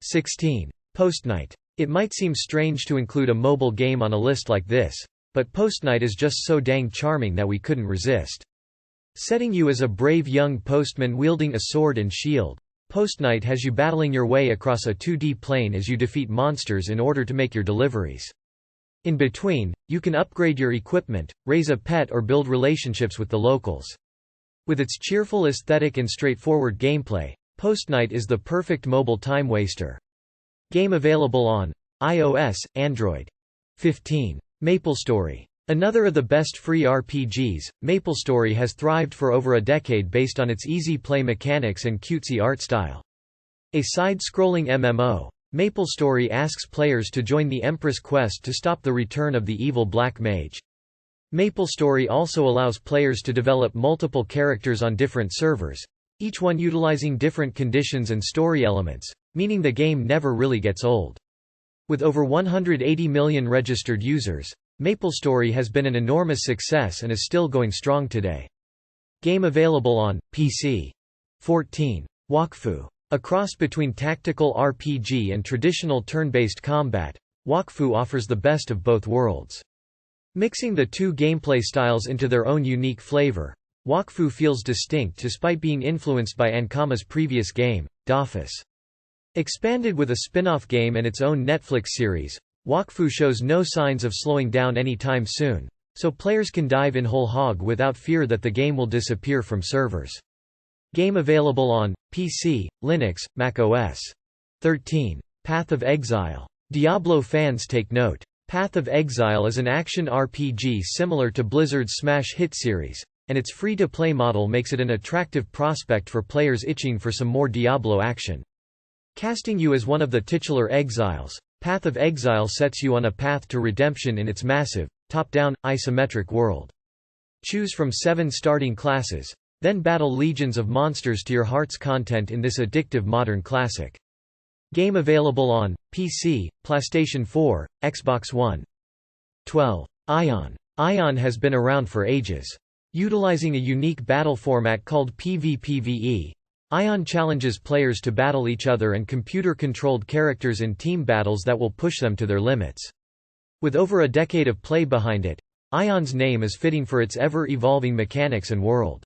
16. Postknight. It might seem strange to include a mobile game on a list like this, but Postknight is just so dang charming that we couldn't resist. Setting you as a brave young postman wielding a sword and shield, Postknight has you battling your way across a 2D plane as you defeat monsters in order to make your deliveries. In between, you can upgrade your equipment, raise a pet or build relationships with the locals. With its cheerful aesthetic and straightforward gameplay, Postknight is the perfect mobile time waster. Game available on iOS, Android. 15. MapleStory. Another of the best free RPGs, MapleStory has thrived for over a decade based on its easy play mechanics and cutesy art style. A side-scrolling MMO, MapleStory asks players to join the Empress quest to stop the return of the evil Black Mage. MapleStory also allows players to develop multiple characters on different servers, each one utilizing different conditions and story elements, meaning the game never really gets old. With over 180 million registered users, MapleStory has been an enormous success and is still going strong today. Game available on PC. 14. Wakfu. A cross between tactical RPG and traditional turn-based combat, Wakfu offers the best of both worlds. Mixing the two gameplay styles into their own unique flavor, Wakfu feels distinct despite being influenced by Ankama's previous game, Dauntless. Expanded with a spin-off game and its own Netflix series, Wakfu shows no signs of slowing down anytime soon, so players can dive in whole hog without fear that the game will disappear from servers. Game available on PC, Linux, macOS. 13. Path of Exile. Diablo fans take note. Path of Exile is an action RPG similar to Blizzard's smash hit series, and its free-to-play model makes it an attractive prospect for players itching for some more Diablo action. Casting you as one of the titular exiles, Path of Exile sets you on a path to redemption in its massive, top-down, isometric world. Choose from 7 starting classes, then battle legions of monsters to your heart's content in this addictive modern classic. Game available on PC, PlayStation 4, Xbox One. 12. Aion. Aion has been around for ages. Utilizing a unique battle format called PvPvE, Aion challenges players to battle each other and computer-controlled characters in team battles that will push them to their limits. With over a decade of play behind it, Aion's name is fitting for its ever-evolving mechanics and world.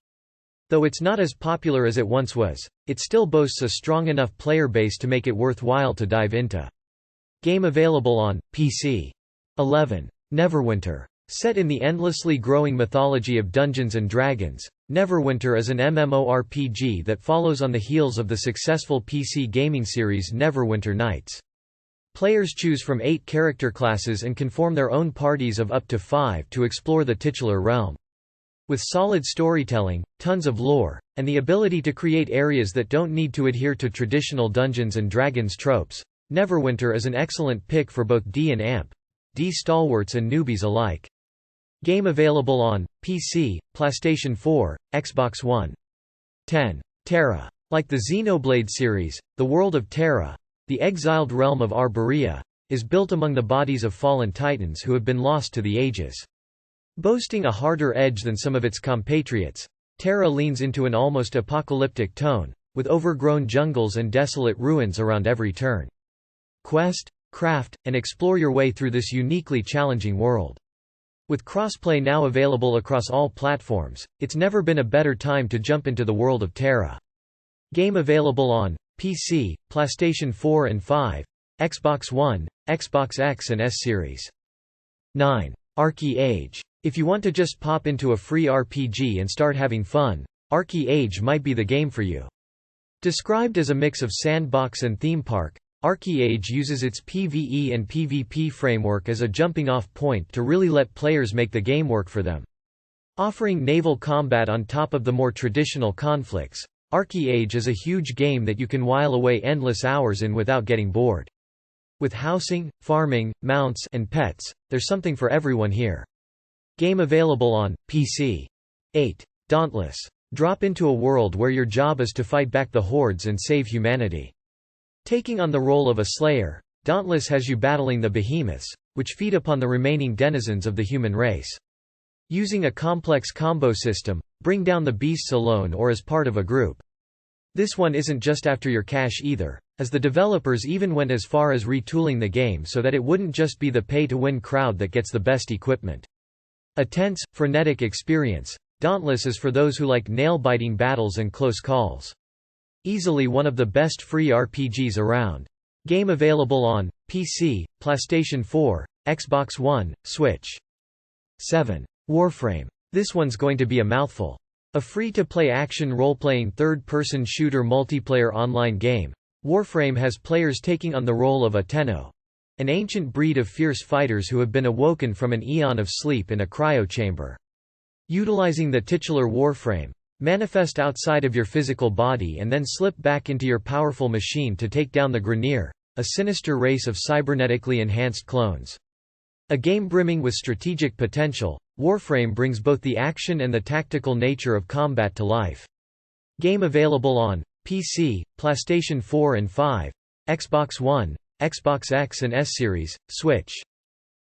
Though it's not as popular as it once was, it still boasts a strong enough player base to make it worthwhile to dive into. Game available on PC. 11. Neverwinter. Set in the endlessly growing mythology of Dungeons & Dragons, Neverwinter is an MMORPG that follows on the heels of the successful PC gaming series Neverwinter Nights. Players choose from 8 character classes and can form their own parties of up to 5 to explore the titular realm. With solid storytelling, tons of lore, and the ability to create areas that don't need to adhere to traditional Dungeons & Dragons tropes, Neverwinter is an excellent pick for both D&D stalwarts and newbies alike. Game available on PC, PlayStation 4, Xbox One. 10. TERA. Like the Xenoblade series, the world of TERA, the exiled realm of Arborea, is built among the bodies of fallen titans who have been lost to the ages. Boasting a harder edge than some of its compatriots, TERA leans into an almost apocalyptic tone, with overgrown jungles and desolate ruins around every turn. Quest, craft, and explore your way through this uniquely challenging world. With crossplay now available across all platforms, it's never been a better time to jump into the world of TERA. Game available on PC, PlayStation 4 and 5, Xbox One, Xbox X and S series. 9. ArcheAge. If you want to just pop into a free RPG and start having fun, ArcheAge might be the game for you. Described as a mix of sandbox and theme park, ArcheAge uses its PvE and PvP framework as a jumping-off point to really let players make the game work for them. Offering naval combat on top of the more traditional conflicts, ArcheAge is a huge game that you can while away endless hours in without getting bored. With housing, farming, mounts, and pets, there's something for everyone here. Game available on PC. 8. Dauntless. Drop into a world where your job is to fight back the hordes and save humanity. Taking on the role of a slayer, Dauntless has you battling the behemoths, which feed upon the remaining denizens of the human race. Using a complex combo system, bring down the beasts alone or as part of a group. This one isn't just after your cash either, as the developers even went as far as retooling the game so that it wouldn't just be the pay-to-win crowd that gets the best equipment. A tense, frenetic experience, Dauntless is for those who like nail-biting battles and close calls. Easily one of the best free RPGs around. Game available on PC, PlayStation 4, Xbox One, Switch. 7. Warframe. This one's going to be a mouthful. A free-to-play action role-playing third-person shooter multiplayer online game, Warframe has players taking on the role of a Tenno, an ancient breed of fierce fighters who have been awoken from an eon of sleep in a cryochamber. Utilizing the titular Warframe, manifest outside of your physical body and then slip back into your powerful machine to take down the Grineer, a sinister race of cybernetically enhanced clones. A game brimming with strategic potential, Warframe brings both the action and the tactical nature of combat to life. Game available on PC, PlayStation 4 and 5, Xbox One, Xbox X and S Series, Switch.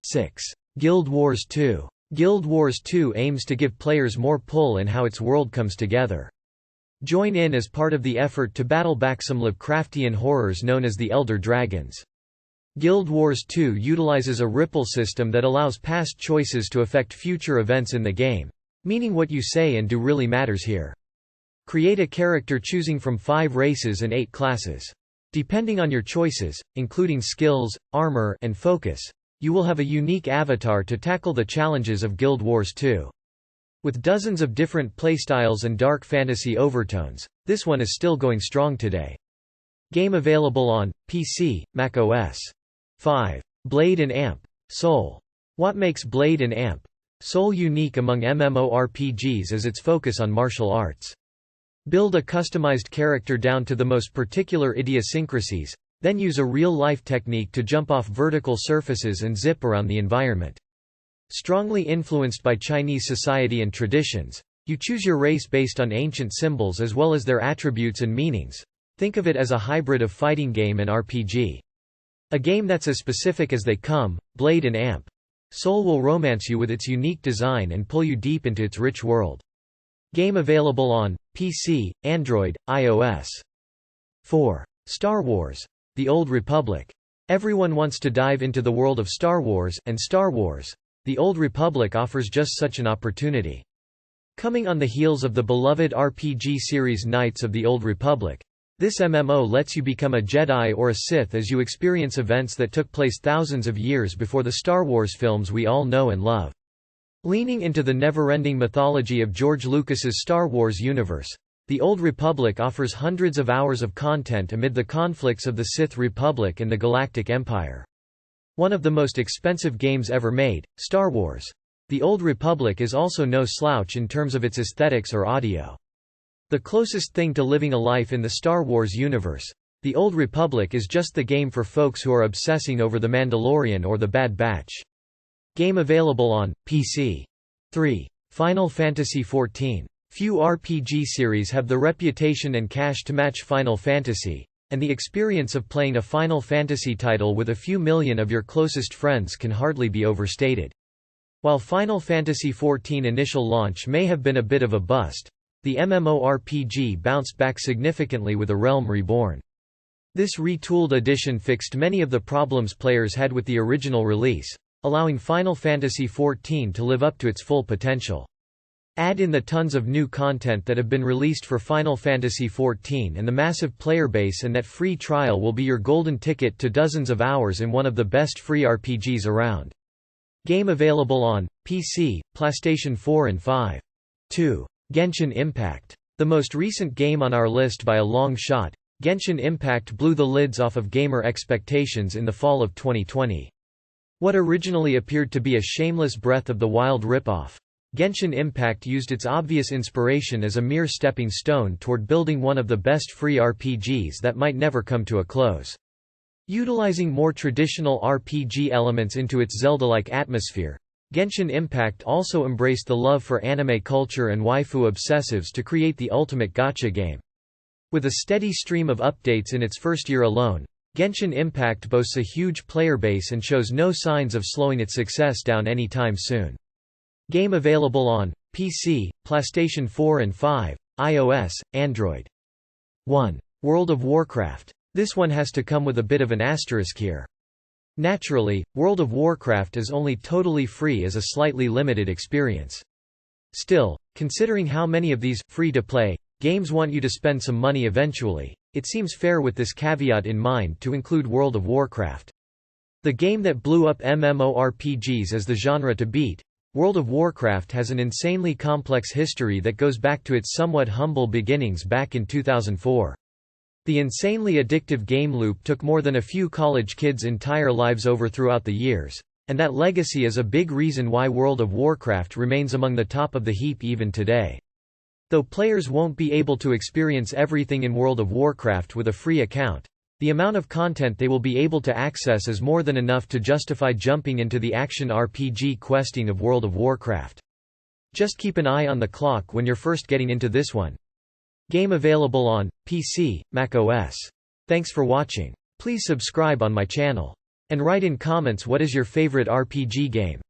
6. Guild Wars 2. Guild Wars 2 aims to give players more pull in how its world comes together. Join in as part of the effort to battle back some Lovecraftian horrors known as the Elder Dragons. Guild Wars 2 utilizes a ripple system that allows past choices to affect future events in the game, meaning what you say and do really matters here. Create a character choosing from 5 races and 8 classes. Depending on your choices, including skills, armor, and focus, you will have a unique avatar to tackle the challenges of Guild Wars 2. With dozens of different playstyles and dark fantasy overtones, this one is still going strong today. Game available on PC, Mac OS. 5. Blade & Amp. Soul. What makes Blade & Amp. Soul unique among MMORPGs is its focus on martial arts. Build a customized character down to the most particular idiosyncrasies, then use a real-life technique to jump off vertical surfaces and zip around the environment. Strongly influenced by Chinese society and traditions, you choose your race based on ancient symbols as well as their attributes and meanings. Think of it as a hybrid of fighting game and RPG. A game that's as specific as they come, Blade & Amp. Soul will romance you with its unique design and pull you deep into its rich world. Game available on PC, Android, iOS. 4. Star Wars: The Old Republic. Everyone wants to dive into the world of Star Wars, and Star Wars: The Old Republic offers just such an opportunity. Coming on the heels of the beloved RPG series Knights of the Old Republic, this MMO lets you become a Jedi or a Sith as you experience events that took place thousands of years before the Star Wars films we all know and love. Leaning into the never-ending mythology of George Lucas's Star Wars universe, The Old Republic offers hundreds of hours of content amid the conflicts of the Sith Republic and the Galactic Empire. One of the most expensive games ever made, Star Wars: The Old Republic is also no slouch in terms of its aesthetics or audio. The closest thing to living a life in the Star Wars universe, The Old Republic is just the game for folks who are obsessing over The Mandalorian or The Bad Batch. Game available on PC. 3. Final Fantasy XIV. Few RPG series have the reputation and cash to match Final Fantasy, and the experience of playing a Final Fantasy title with a few million of your closest friends can hardly be overstated. While Final Fantasy XIV initial launch may have been a bit of a bust, the MMORPG bounced back significantly with A Realm Reborn. This retooled edition fixed many of the problems players had with the original release, allowing Final Fantasy XIV to live up to its full potential. Add in the tons of new content that have been released for Final Fantasy XIV and the massive player base, and that free trial will be your golden ticket to dozens of hours in one of the best free RPGs around. Game available on PC, PlayStation 4 and 5. 2. Genshin Impact. The most recent game on our list by a long shot, Genshin Impact blew the lids off of gamer expectations in the fall of 2020. What originally appeared to be a shameless Breath of the Wild ripoff, Genshin Impact used its obvious inspiration as a mere stepping stone toward building one of the best free RPGs that might never come to a close. Utilizing more traditional RPG elements into its Zelda-like atmosphere, Genshin Impact also embraced the love for anime culture and waifu obsessives to create the ultimate gacha game. With a steady stream of updates in its first year alone, Genshin Impact boasts a huge player base and shows no signs of slowing its success down anytime soon. Game available on PC, PlayStation 4 and 5, iOS, Android. 1. World of Warcraft. This one has to come with a bit of an asterisk here. Naturally, World of Warcraft is only totally free as a slightly limited experience. Still, considering how many of these free-to-play games want you to spend some money eventually, it seems fair with this caveat in mind to include World of Warcraft. The game that blew up MMORPGs as the genre to beat, World of Warcraft has an insanely complex history that goes back to its somewhat humble beginnings back in 2004. The insanely addictive game loop took more than a few college kids' entire lives over throughout the years, and that legacy is a big reason why World of Warcraft remains among the top of the heap even today. Though players won't be able to experience everything in World of Warcraft with a free account, the amount of content they will be able to access is more than enough to justify jumping into the action RPG questing of World of Warcraft. Just keep an eye on the clock when you're first getting into this one. Game available on PC, Mac OS. Thanks for watching. Please subscribe on my channel. And write in comments what is your favorite RPG game.